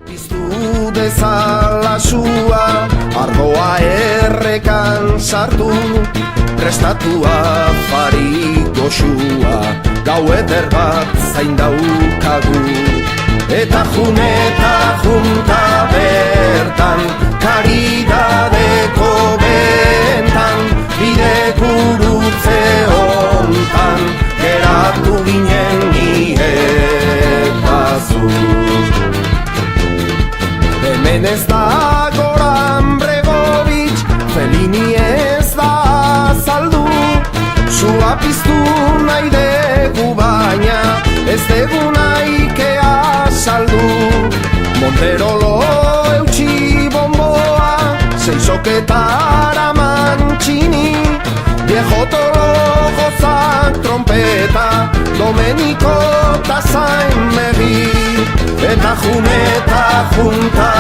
Piztu dezala sua, ardoa errekan sartu, prestatua fari goxua, gau eder bat zain daukagu. Eta junta bertan, karidadeko bentan, bide gurutze hontan, geratu ginen ni eta zu. Hemen ez da Goran Bregovic, Fellini ez da azaldu, sua piztu nahi degu baina, ez degu nahikea saldu. Monterolo eutxi bomboa, zeizoketara mantxini, viejo toro gozak trompeta, Domenico ta zain megi, eta junta